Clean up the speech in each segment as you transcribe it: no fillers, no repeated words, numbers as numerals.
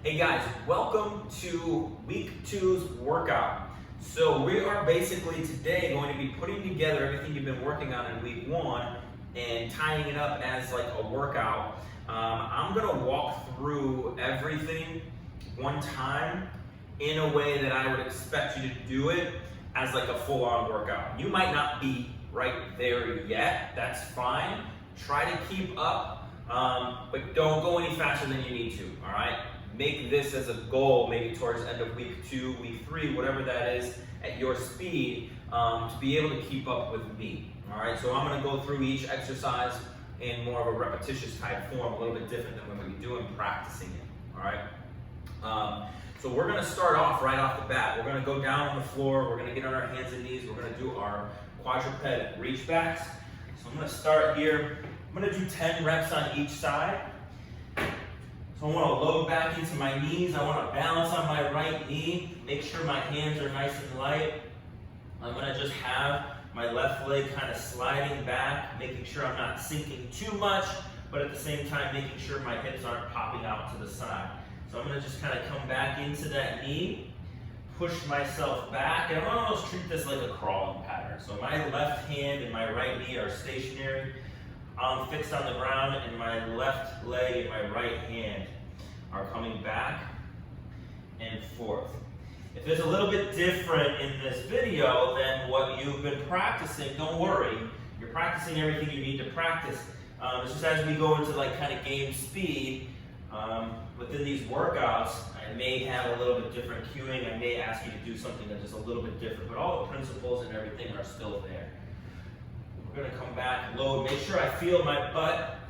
Hey guys, welcome to week 2's workout. So we are basically today going to be putting together everything you've been working on in week 1 and tying it up as like a workout. I'm going to walk through everything one time in a way that I would expect you to do it as like a full-on workout. You might not be right there yet, that's fine. Try to keep up, but don't go any faster than you need to, all right? Make this as a goal, maybe towards the end of week 2, week 3, whatever that is, at your speed, to be able to keep up with me. All right, so I'm going to go through each exercise in more of a repetitious type form, a little bit different than when we do in practicing it. All right. So we're going to start off right off the bat. We're going to go down on the floor. We're going to get on our hands and knees. We're going to do our quadruped reach backs. So I'm going to start here. I'm going to do 10 reps on each side. So I want to load back into my knees. I want to balance on my right knee. Make sure my hands are nice and light. I'm going to just have my left leg kind of sliding back, making sure I'm not sinking too much, but at the same time making sure my hips aren't popping out to the side. So I'm going to just kind of come back into that knee, push myself back, and I'm going to almost treat this like a crawling pattern. So my left hand and my right knee are stationary. I'm fixed on the ground, and my left leg and my right hand are coming back and forth. If it's a little bit different in this video than what you've been practicing, don't worry. You're practicing everything you need to practice. It's just as we go into like kind of game speed, within these workouts, I may have a little bit different cueing. I may ask you to do something that's just a little bit different, but all the principles and everything are still there. We're going to come back, load, make sure I feel my butt.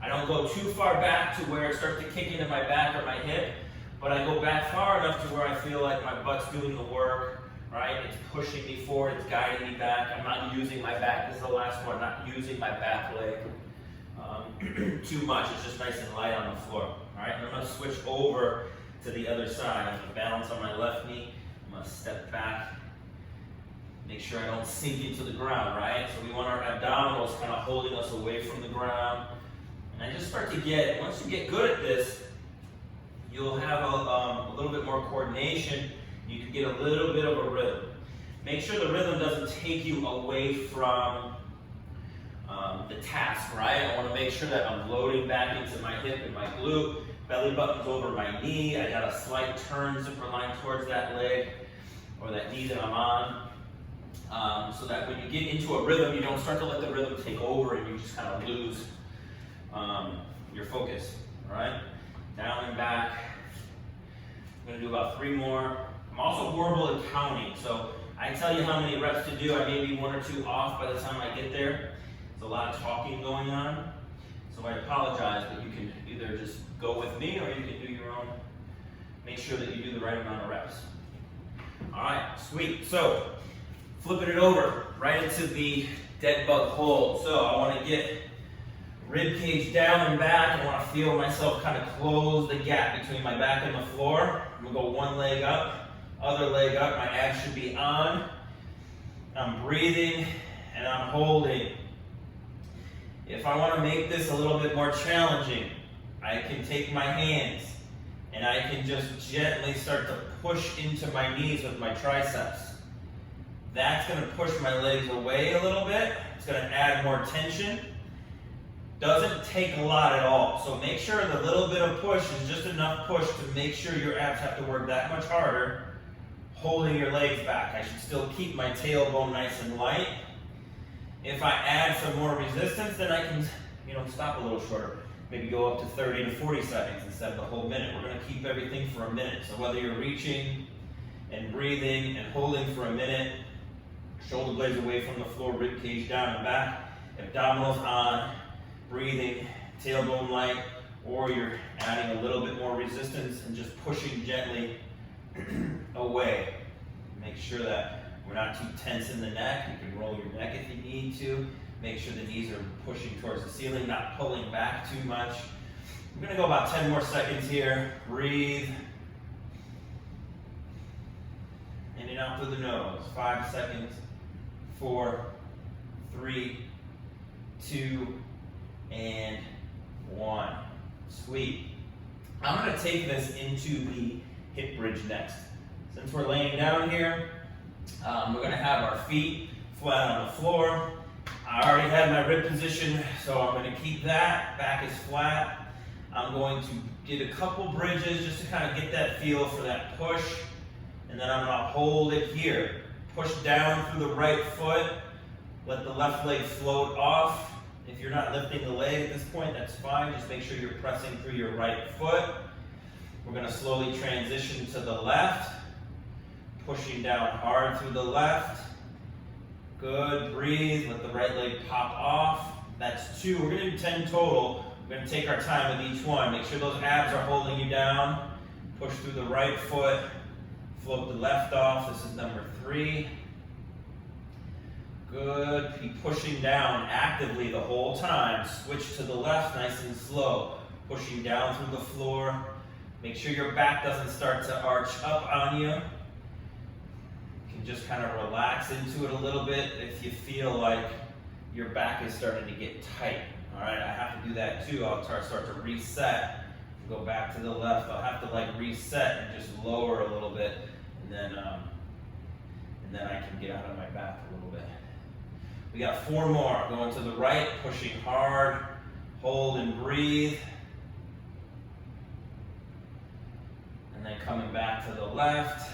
I don't go too far back to where it starts to kick into my back or my hip, but I go back far enough to where I feel like my butt's doing the work, right? It's pushing me forward, it's guiding me back. I'm not using my back, this is the last one, not using my back leg too much. It's just nice and light on the floor, all right? And I'm going to switch over to the other side. I'm going to balance on my left knee. I'm going to step back. Make sure I don't sink into the ground, right? So we want our abdominals kind of holding us away from the ground. And I just start to get, once you get good at this, you'll have a little bit more coordination. You can get a little bit of a rhythm. Make sure the rhythm doesn't take you away from the task, right? I want to make sure that I'm loading back into my hip and my glute. Belly button's over my knee. I got a slight turn, zipper line towards that leg or that knee that I'm on. So that when you get into a rhythm, you don't start to let the rhythm take over and you just kind of lose your focus, all right? Down and back. I'm gonna do about 3 more. I'm also horrible at counting, so I tell you how many reps to do. I may be 1 or 2 off by the time I get there. There's a lot of talking going on, so I apologize, but you can either just go with me or you can do your own. Make sure that you do the right amount of reps. All right, sweet. So, flipping it over right into the dead bug hold. So I want to get rib cage down and back. I want to feel myself kind of close the gap between my back and the floor. I'm going to go one leg up, other leg up. My abs should be on. I'm breathing and I'm holding. If I want to make this a little bit more challenging, I can take my hands and I can just gently start to push into my knees with my triceps. That's going to push my legs away a little bit. It's going to add more tension. Doesn't take a lot at all. So make sure the little bit of push is just enough push to make sure your abs have to work that much harder, holding your legs back. I should still keep my tailbone nice and light. If I add some more resistance, then I can, stop a little shorter. Maybe go up to 30 to 40 seconds instead of the whole minute. We're going to keep everything for a minute. So whether you're reaching and breathing and holding for a minute, shoulder blades away from the floor, rib cage down and back, abdominals on, breathing, tailbone light, or you're adding a little bit more resistance and just pushing gently away. Make sure that we're not too tense in the neck. You can roll your neck if you need to. Make sure the knees are pushing towards the ceiling, not pulling back too much. I'm going to go about 10 more seconds here. Breathe. In and out through the nose. 5 seconds. 4, 3, 2, and 1. Sweet. I'm gonna take this into the hip bridge next. Since we're laying down here, we're gonna have our feet flat on the floor. I already had my rib position, so I'm gonna keep that. Back is flat. I'm going to get a couple bridges just to kind of get that feel for that push. And then I'm gonna hold it here. Push down through the right foot. Let the left leg float off. If you're not lifting the leg at this point, that's fine. Just make sure you're pressing through your right foot. We're gonna slowly transition to the left. Pushing down hard through the left. Good, breathe, let the right leg pop off. That's 2, we're gonna do 10 total. We're gonna take our time with each one. Make sure those abs are holding you down. Push through the right foot, float the left off. This is number 3. Good, keep pushing down actively the whole time. Switch to the left, nice and slow. Pushing down through the floor. Make sure your back doesn't start to arch up on you. Just kind of relax into it a little bit if you feel like your back is starting to get tight. All right, I have to do that too. I'll start to reset, go back to the left. I'll have to like reset and just lower a little bit, and then I can get out of my back a little bit. We got 4 more. Going to the right, pushing hard, hold and breathe, and then coming back to the left.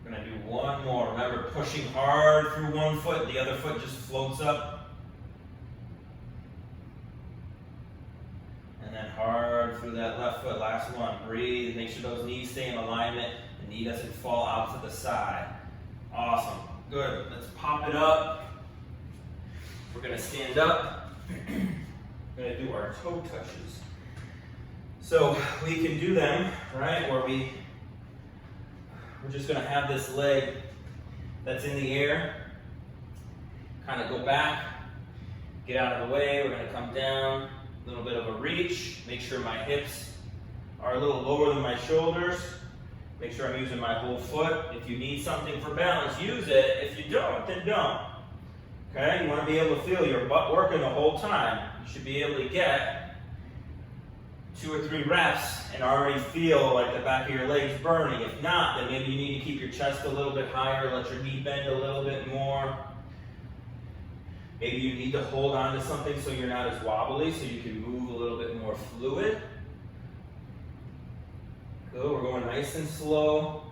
We're gonna do 1 more. Remember, pushing hard through one foot, the other foot just floats up. And then hard through that left foot, last one. Breathe, make sure those knees stay in alignment. The knee doesn't fall out to the side. Awesome, good. Let's pop it up. We're gonna stand up. We're gonna do our toe touches. So we can do them, right, where we're just gonna have this leg that's in the air, kind of go back, get out of the way. We're gonna come down, a little bit of a reach. Make sure my hips are a little lower than my shoulders. Make sure I'm using my whole foot. If you need something for balance, use it. If you don't, then don't. Okay, you wanna be able to feel your butt working the whole time. You should be able to get 2 or 3 reps and already feel like the back of your leg's burning. If not, then maybe you need to keep your chest a little bit higher, let your knee bend a little bit more. Maybe you need to hold on to something so you're not as wobbly, so you can move a little bit more fluid. Good, we're going nice and slow.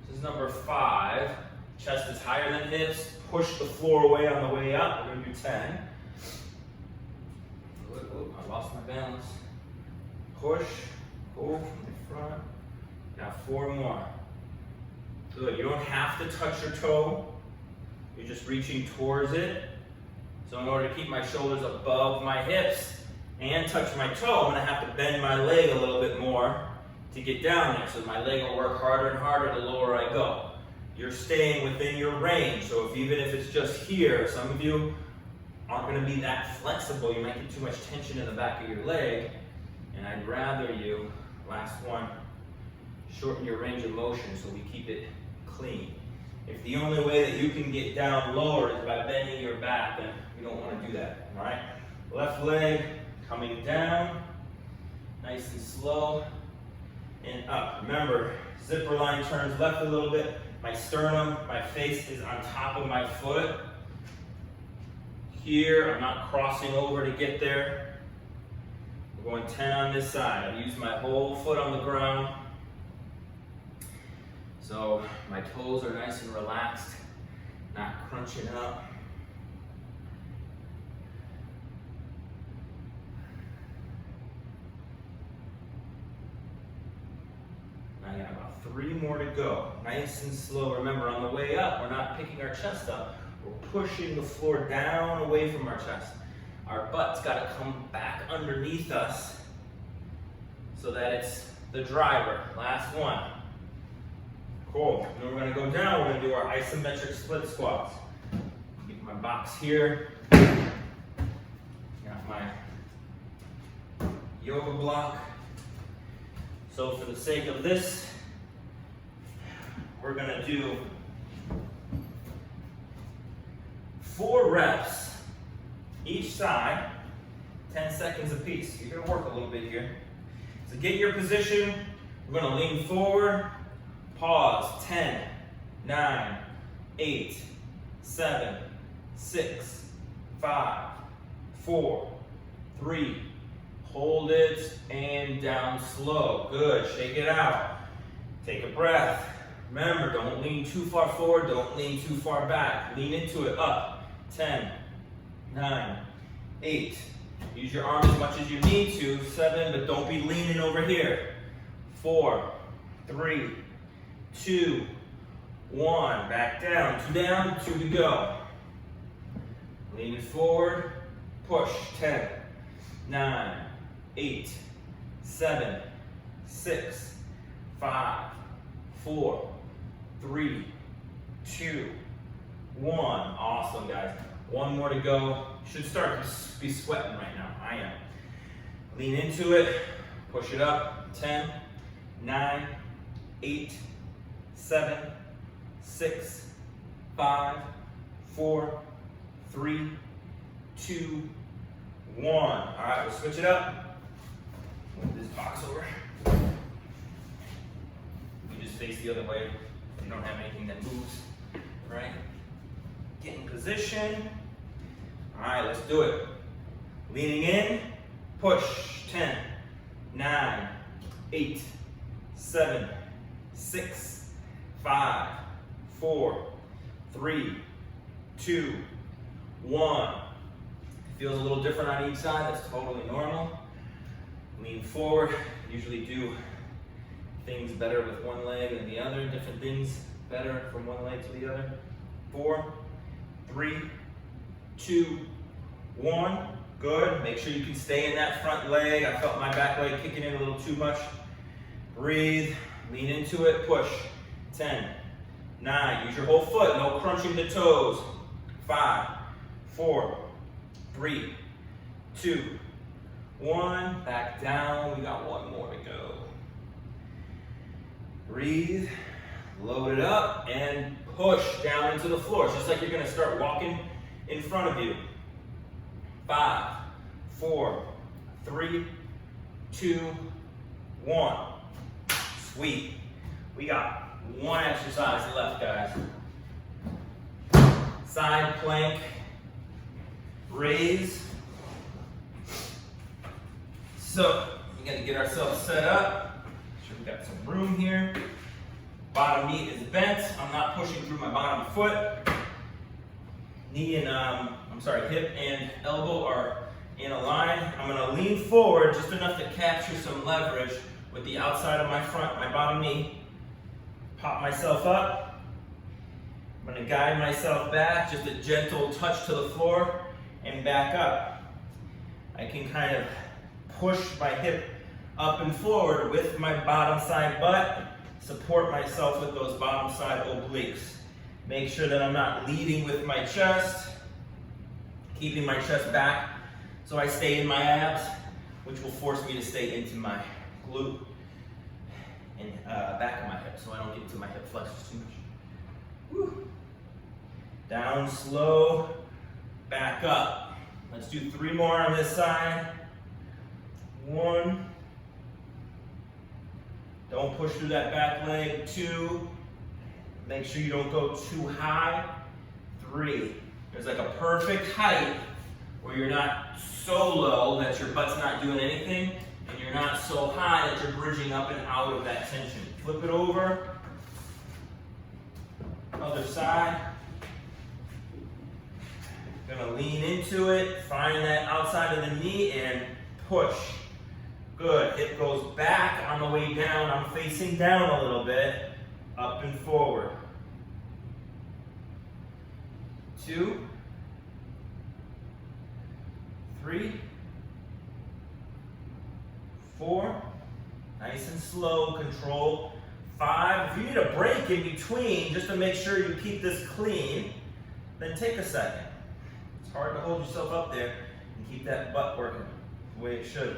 This is number 5. Chest is higher than hips. Push the floor away on the way up. We're gonna do 10. Good, oh, I lost my balance. Push, pull from the front. Now 4 more. Good, you don't have to touch your toe. You're just reaching towards it. So in order to keep my shoulders above my hips and touch my toe, I'm gonna have to bend my leg a little bit more to get down there. So my leg will work harder and harder the lower I go. You're staying within your range. So even if it's just here, some of you aren't gonna be that flexible. You might get too much tension in the back of your leg. And I'd rather you, last one, shorten your range of motion so we keep it clean. If the only way that you can get down lower is by bending your back, then you don't want to do that, all right? Left leg coming down, nice and slow, and up. Remember, zipper line turns left a little bit. My sternum, my face is on top of my foot. Here, I'm not crossing over to get there. We're going 10 on this side. I've used my whole foot on the ground. So my toes are nice and relaxed, not crunching up. I got about 3 more to go. Nice and slow. Remember, on the way up, we're not picking our chest up. We're pushing the floor down away from our chest. Our butt's got to come back underneath us so that it's the driver. Last one. Cool. Then we're going to go down. We're going to do our isometric split squats. Keep my box here. Got my yoga block. So for the sake of this, we're going to do 4 reps each side. 10 seconds apiece. You're gonna work a little bit here. So get your position. We're gonna lean forward, pause, 10, 9, 8, 7, 6, 5, 4, 3, hold it, and down slow. Good, shake it out. Take a breath. Remember, don't lean too far forward, don't lean too far back. Lean into it, up, 10, 9, 8. Use your arm as much as you need to, 7, but don't be leaning over here. 4, 3, 2, 1. Back down, 2 to go. Lean it forward, push, 10, 9, 8, 7, 6, 5, 4, 3, 2, 1. Awesome, guys. One more to go. Should start to be sweating right now. I am. Lean into it. Push it up. 10, 9, 8, 7, 6, 5, 4, 3, 2, 1. All right, we'll switch it up. Move this box over. You just face the other way. You don't have anything that moves, right? Get in position. All right, let's do it. Leaning in, push, 10, 9, 8, 7, 6, 5, 4, 3, 2, 1. Feels a little different on each side, that's totally normal. Lean forward, usually do things better with one leg than the other, different things better from one leg to the other. 4, 3, 2, 1. Good. Make sure you can stay in that front leg. I felt my back leg kicking in a little too much. Breathe. Lean into it. Push. 10, 9. Use your whole foot. No crunching the toes. 5, 4, 3, 2, 1. Back down. We got one more to go. Breathe. Load it up and push down into the floor. It's just like you're going to start walking in front of you. 5, 4, 3, 2, 1. Sweet. We got one exercise left, guys. Side plank, raise. So, we got to get ourselves set up. Make sure we got some room here. Bottom knee is bent. I'm not pushing through my bottom foot. Knee and, hip and elbow are in a line. I'm gonna lean forward just enough to capture some leverage with the outside of my bottom knee. Pop myself up. I'm gonna guide myself back, just a gentle touch to the floor and back up. I can kind of push my hip up and forward with my bottom side butt, support myself with those bottom side obliques. Make sure that I'm not leading with my chest, keeping my chest back so I stay in my abs, which will force me to stay into my glute and back of my hip so I don't get to my hip flexors too much. Woo. Down slow, back up. Let's do 3 more on this side. 1. Don't push through that back leg. 2. Make sure you don't go too high. 3. There's like a perfect height where you're not so low that your butt's not doing anything, and you're not so high that you're bridging up and out of that tension. Flip it over. Other side. Gonna lean into it, find that outside of the knee and push. Good, hip goes back on the way down. I'm facing down a little bit, up and forward. 2, 3, 4, nice and slow, control. 5, if you need a break in between, just to make sure you keep this clean, then take a second. It's hard to hold yourself up there and keep that butt working the way it should.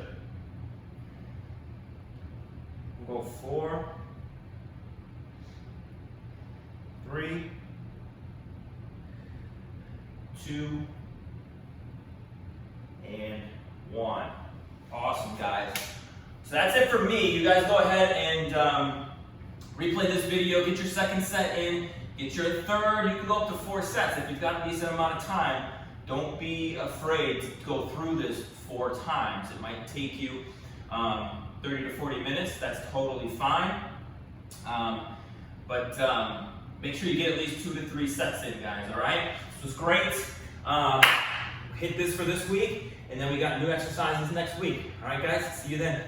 We'll go 4, 3, 2, and 1. Awesome, guys. So that's it for me. You guys go ahead and replay this video, get your second set in, get your third. You can go up to 4 sets if you've got a decent amount of time. Don't be afraid to go through this 4 times. It might take you 30 to 40 minutes. That's totally fine. But make sure you get at least 2 to 3 sets in, guys, all right? This was great. Hit this for this week, and then we got new exercises next week. All right, guys? See you then.